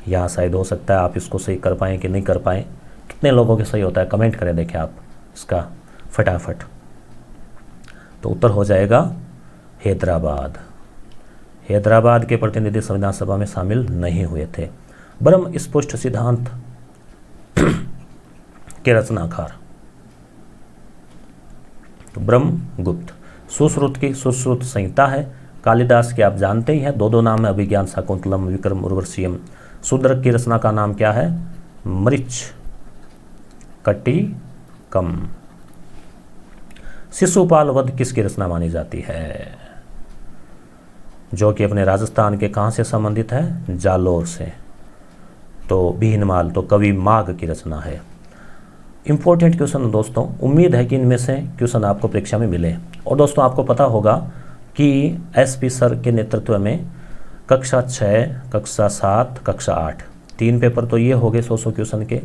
यहाँ शायद हो सकता है आप इसको सही कर पाएँ कि नहीं कर पाएँ। कितने लोगों के सही होता है कमेंट करें, देखें आप इसका फटाफट। तो उत्तर हो जाएगा हैदराबाद। हैदराबाद के प्रतिनिधि संविधान सभा में शामिल नहीं हुए थे। ब्रह्म स्पष्ट सिद्धांत के रचनाकार? तो ब्रह्मगुप्त। सुश्रुत की सुश्रुत संहिता है। कालिदास के आप जानते ही हैं, दो नाम है, अभिज्ञान शाकुंतलम, विक्रम उर्वशीयम। शूद्रक की रचना का नाम क्या है? मृच्छ कटिकम। शिशुपाल वध किसकी रचना मानी जाती है? जो कि अपने राजस्थान के कहाँ से संबंधित है? जालोर से। तो भीनमाल तो कवि माघ की रचना है। इंपॉर्टेंट क्वेश्चन दोस्तों, उम्मीद है कि इनमें से क्वेश्चन आपको परीक्षा में मिले। और दोस्तों आपको पता होगा कि एसपी सर के नेतृत्व में कक्षा 6, कक्षा 7, कक्षा 8 3 पेपर तो ये हो गए 100 क्वेश्चन के।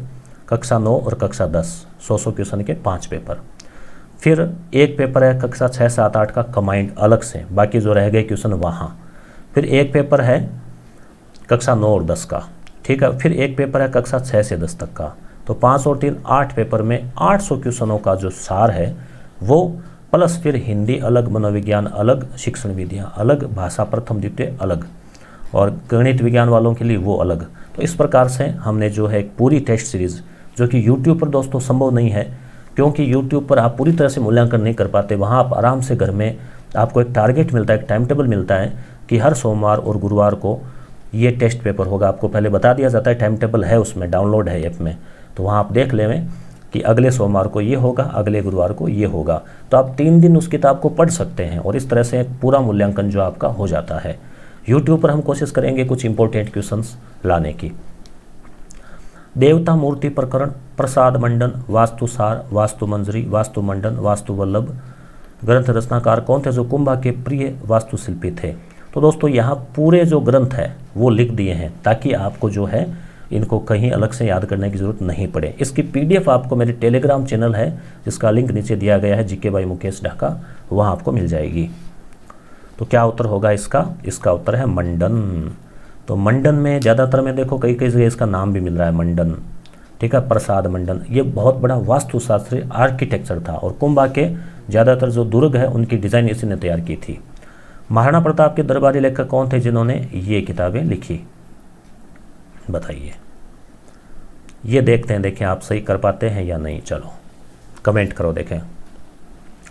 कक्षा 9 और कक्षा 10 100 क्वेश्चन के 5 पेपर। फिर एक पेपर है कक्षा 6, 7, 8 का कमांड अलग से, बाकी जो रह गए क्वेश्चन वहाँ। फिर एक पेपर है कक्षा 9 और 10 का। ठीक है, फिर एक पेपर है कक्षा 6 से 10 तक का। तो 5 और 3 8 पेपर में 800 क्वेश्चनों का जो सार है वो, प्लस फिर हिंदी अलग, मनोविज्ञान अलग, शिक्षण विधियाँ अलग, भाषा प्रथम द्वितीय अलग, और गणित विज्ञान वालों के लिए वो अलग। तो इस प्रकार से हमने जो है एक पूरी टेस्ट सीरीज़, जो कि यूट्यूब पर दोस्तों संभव नहीं है, क्योंकि यूट्यूब पर आप पूरी तरह से मूल्यांकन नहीं कर पाते। वहाँ आप आराम से घर में, आपको एक टारगेट मिलता है, एक टाइम टेबल मिलता है कि हर सोमवार और गुरुवार को ये टेस्ट पेपर होगा। आपको पहले बता दिया जाता है, टाइम टेबल है उसमें, डाउनलोड है ऐप में। तो वहाँ आप देख लें कि अगले सोमवार को ये होगा, अगले गुरुवार को ये होगा। तो आप 3 दिन उस किताब को पढ़ सकते हैं और इस तरह से एक पूरा मूल्यांकन जो आपका हो जाता है। यूट्यूब पर हम कोशिश करेंगे कुछ इंपॉर्टेंट क्वेश्चंस लाने की। देवता मूर्ति प्रकरण, प्रसाद मंडन, वास्तुसार, वास्तु मंजरी, वास्तु मंडन, वास्तु वल्लभ ग्रंथ रचनाकार कौन थे जो कुंभा के प्रिय वास्तुशिल्पी थे? तो दोस्तों यहाँ पूरे जो ग्रंथ है वो लिख दिए हैं ताकि आपको जो है इनको कहीं अलग से याद करने की ज़रूरत नहीं पड़े। इसकी PDF आपको मेरे टेलीग्राम चैनल है जिसका लिंक नीचे दिया गया है, GK बाई मुकेश ढाका, वहाँ आपको मिल जाएगी। तो क्या उत्तर होगा इसका? इसका उत्तर है मंडन। तो मंडन में ज़्यादातर में देखो कई कई जगह इसका नाम भी मिल रहा है मंडन। ठीक है, प्रसाद मंडन ये बहुत बड़ा वास्तुशास्त्री आर्किटेक्चर था और कुंभा के ज़्यादातर जो दुर्ग है उनकी डिज़ाइन इसी ने तैयार की थी। महाराणा प्रताप के दरबारी लेखक कौन थे जिन्होंने ये किताबें लिखी? बताइए। ये देखते हैं, देखें आप सही कर पाते हैं या नहीं। चलो कमेंट करो, देखें।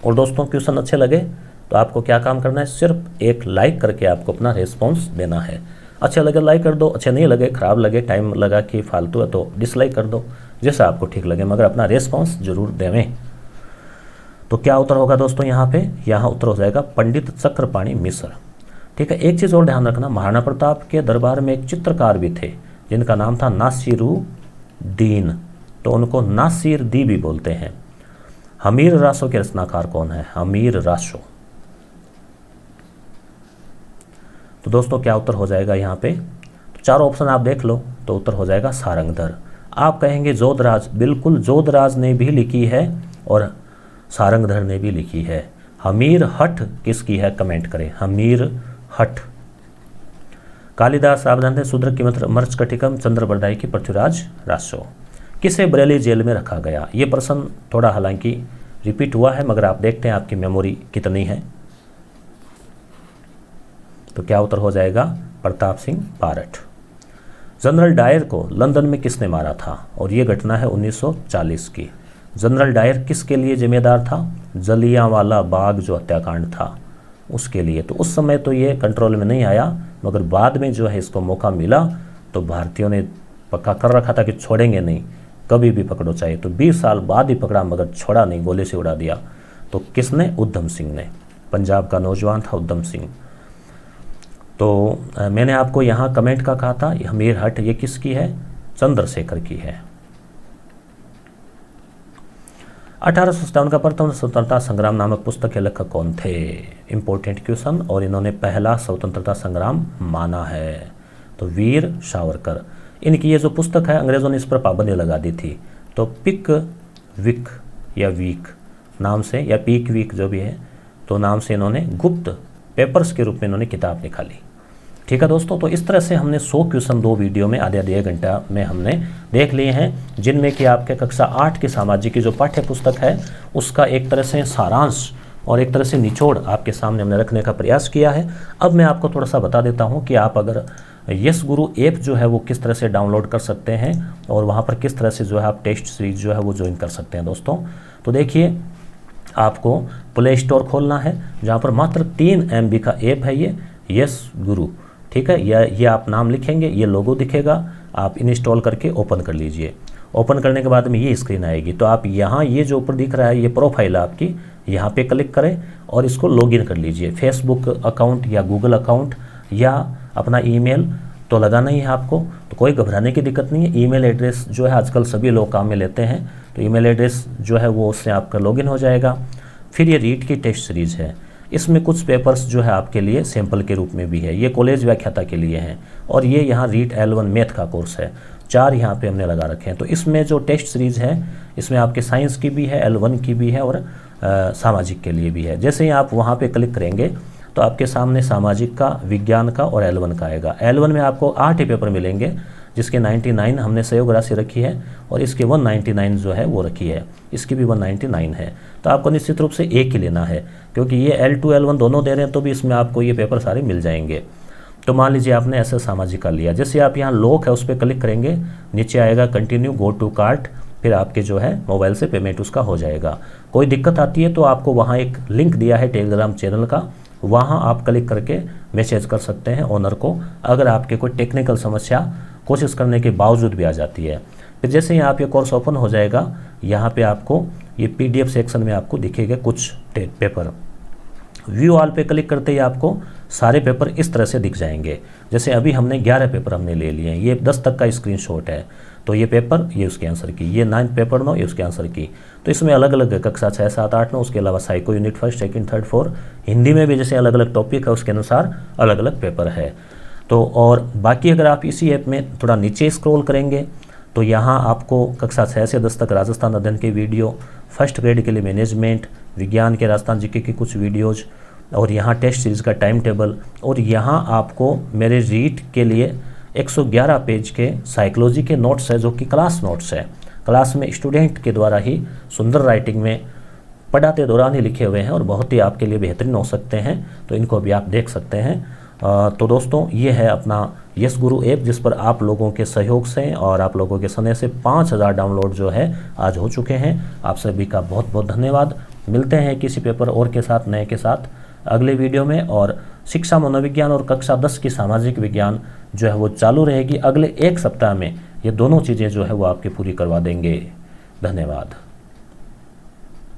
और दोस्तों क्वेश्चन अच्छे लगे तो आपको क्या काम करना है? सिर्फ एक लाइक करके आपको अपना रिस्पॉन्स देना है। अच्छे लगे लाइक कर दो, अच्छे नहीं लगे, खराब लगे, टाइम लगा कि फालतू है तो डिसलाइक कर दो, जैसा आपको ठीक लगे, मगर अपना रिस्पॉन्स जरूर देवें। तो क्या उत्तर होगा दोस्तों यहाँ पे? यहाँ उत्तर हो जाएगा पंडित चक्रपाणी मिश्र। ठीक है, एक चीज़ और ध्यान रखना, महाराणा प्रताप के दरबार में एक चित्रकार भी थे जिनका नाम था नासिरुद्दीन, तो उनको नासिर दी भी बोलते हैं। हमीर रासो के रचनाकार कौन है? हमीर रासो। तो दोस्तों क्या उत्तर हो जाएगा यहाँ पे? तो चारों ऑप्शन आप देख लो तो उत्तर हो जाएगा सारंगधर। आप कहेंगे जोधराज, बिल्कुल जोधराज ने भी लिखी है और सारंगधर ने भी लिखी है। हमीर हठ किसकी है, कमेंट करें, हमीर हठ। कालिदास सावधान थे, शूद्र की मर्च कटिकम, चंद्र बरदाई की पृथ्वीराज रासो। किसे बरेली जेल में रखा गया, ये प्रश्न थोड़ा हालांकि रिपीट हुआ है, मगर आप देखते हैं आपकी मेमोरी कितनी है। तो क्या उत्तर हो जाएगा, प्रताप सिंह बारठ। जनरल डायर को लंदन में किसने मारा था, और ये घटना है 1940 की। जनरल डायर किसके लिए जिम्मेदार था, जलियांवाला बाग जो हत्याकांड था उसके लिए। तो उस समय तो ये कंट्रोल में नहीं आया, मगर बाद में जो है इसको मौका मिला तो भारतीयों ने पक्का कर रखा था कि छोड़ेंगे नहीं, कभी भी पकड़ो चाहे। तो 20 साल बाद ही पकड़ा, मगर छोड़ा नहीं, गोले से उड़ा दिया। तो किसने, उधम सिंह ने, पंजाब का नौजवान था उधम सिंह। तो मैंने आपको यहाँ कमेंट का कहा था, हमीर हठ ये किसकी है, चंद्रशेखर की है। 1857 का प्रथम स्वतंत्रता संग्राम नामक पुस्तक के लेखक कौन थे, इंपॉर्टेंट क्वेश्चन, और इन्होंने पहला स्वतंत्रता संग्राम माना है, तो वीर सावरकर। इनकी ये जो पुस्तक है अंग्रेज़ों ने इस पर पाबंदी लगा दी थी, तो पिक विक या वीक नाम से, या पीक वीक जो भी है, तो नाम से इन्होंने गुप्त पेपर्स के रूप में इन्होंने किताब निकाली। ठीक है दोस्तों, तो इस तरह से हमने 100 क्वेश्चन 2 वीडियो में आधे 1 घंटा में हमने देख लिए हैं, जिनमें कि आपके कक्षा 8 की सामाजिक की जो पाठ्य पुस्तक है उसका एक तरह से सारांश और एक तरह से निचोड़ आपके सामने हमने रखने का प्रयास किया है। अब मैं आपको थोड़ा सा बता देता हूँ कि आप अगर यस गुरु ऐप जो है वो किस तरह से डाउनलोड कर सकते हैं, और वहाँ पर किस तरह से जो है आप टेस्ट सीरीज जो है वो ज्वाइन कर सकते हैं दोस्तों। तो देखिए, आपको प्ले स्टोर खोलना है, जहाँ पर मात्र 3 MB का ऐप है ये यस गुरु। ठीक है, ये आप नाम लिखेंगे, ये लोगो दिखेगा, आप इंस्टॉल करके ओपन कर लीजिए। ओपन करने के बाद में ये स्क्रीन आएगी, तो आप यहाँ ये जो ऊपर दिख रहा है ये प्रोफाइल आपकी, यहाँ पे क्लिक करें और इसको लॉगिन कर लीजिए। फेसबुक अकाउंट या गूगल अकाउंट या अपना ईमेल तो लगाना ही है आपको, तो कोई घबराने की दिक्कत नहीं है। ईमेल एड्रेस जो है आजकल सभी लोग काम में लेते हैं, तो ईमेल एड्रेस जो है वो उससे आपका लॉगिन हो जाएगा। फिर ये रीट की टेस्ट सीरीज़ है, इसमें कुछ पेपर्स जो है आपके लिए सैंपल के रूप में भी है, ये कॉलेज व्याख्याता के लिए हैं, और ये यहाँ रीट L1 मैथ का कोर्स है, 4 यहाँ पे हमने लगा रखे हैं। तो इसमें जो टेस्ट सीरीज़ है इसमें आपके साइंस की भी है, L1 की भी है, और सामाजिक के लिए भी है। जैसे ही आप वहाँ पे क्लिक करेंगे तो आपके सामने सामाजिक का, विज्ञान का और L1 का आएगा। L1 में आपको 8 ही पेपर मिलेंगे, जिसके 99 हमने सहयोग राशि रखी है, और इसके 199 जो है वो रखी है, इसकी भी 199 है। तो आपको निश्चित रूप से एक ही लेना है, क्योंकि ये L2 L1 दोनों दे रहे हैं, तो भी इसमें आपको ये पेपर सारे मिल जाएंगे। तो मान लीजिए आपने ऐसे सामाजिक का लिया, जैसे आप यहाँ लॉक है उस पर क्लिक करेंगे, नीचे आएगा कंटिन्यू गो टू कार्ट, फिर आपके जो है मोबाइल से पेमेंट उसका हो जाएगा। कोई दिक्कत आती है तो आपको वहाँ एक लिंक दिया है टेलीग्राम चैनल का, वहाँ आप क्लिक करके मैसेज कर सकते हैं ओनर को, अगर आपके कोई टेक्निकल समस्या कोशिश करने के बावजूद भी आ जाती है। फिर जैसे ही आप ये कोर्स ओपन हो जाएगा, यहाँ पे आपको ये PDF सेक्शन में आपको दिखेगा कुछ पेपर। व्यू ऑल पे क्लिक करते ही आपको सारे पेपर इस तरह से दिख जाएंगे। जैसे अभी हमने 11 पेपर हमने ले लिए हैं, ये 10 तक का स्क्रीनशॉट है, तो ये पेपर ये उसके आंसर की, ये 9 पेपर 9 ये उसके आंसर की। तो इसमें अलग अलग कक्षा 6, 7, 8, 9, उसके अलावा साइको यूनिट 1, 2, 3, 4, हिंदी में भी जैसे अलग अलग टॉपिक है उसके अनुसार अलग अलग पेपर है। तो और बाकी अगर आप इसी ऐप में थोड़ा नीचे स्क्रॉल करेंगे तो यहाँ आपको कक्षा 6 से 10 तक राजस्थान अध्ययन के वीडियो, फर्स्ट ग्रेड के लिए मैनेजमेंट, विज्ञान के राजस्थान जीके की कुछ वीडियोज़, और यहाँ टेस्ट सीरीज़ का टाइम टेबल, और यहाँ आपको मेरे रीट के लिए 111 पेज के साइकोलॉजी के नोट्स है, जो कि क्लास नोट्स है, क्लास में स्टूडेंट के द्वारा ही सुंदर राइटिंग में पढ़ाते दौरान ही लिखे हुए हैं, और बहुत ही आपके लिए बेहतरीन हो सकते हैं। तो इनको भी आप देख सकते हैं। तो दोस्तों, ये है अपना यस गुरु ऐप, जिस पर आप लोगों के सहयोग से और आप लोगों के समय से 5000 डाउनलोड जो है आज हो चुके हैं। आप सभी का बहुत बहुत धन्यवाद। मिलते हैं किसी पेपर और के साथ, नए के साथ अगले वीडियो में। और शिक्षा मनोविज्ञान और कक्षा 10 की सामाजिक विज्ञान जो है वो चालू रहेगी। अगले 1 सप्ताह में ये दोनों चीज़ें जो है वो आपकी पूरी करवा देंगे। धन्यवाद।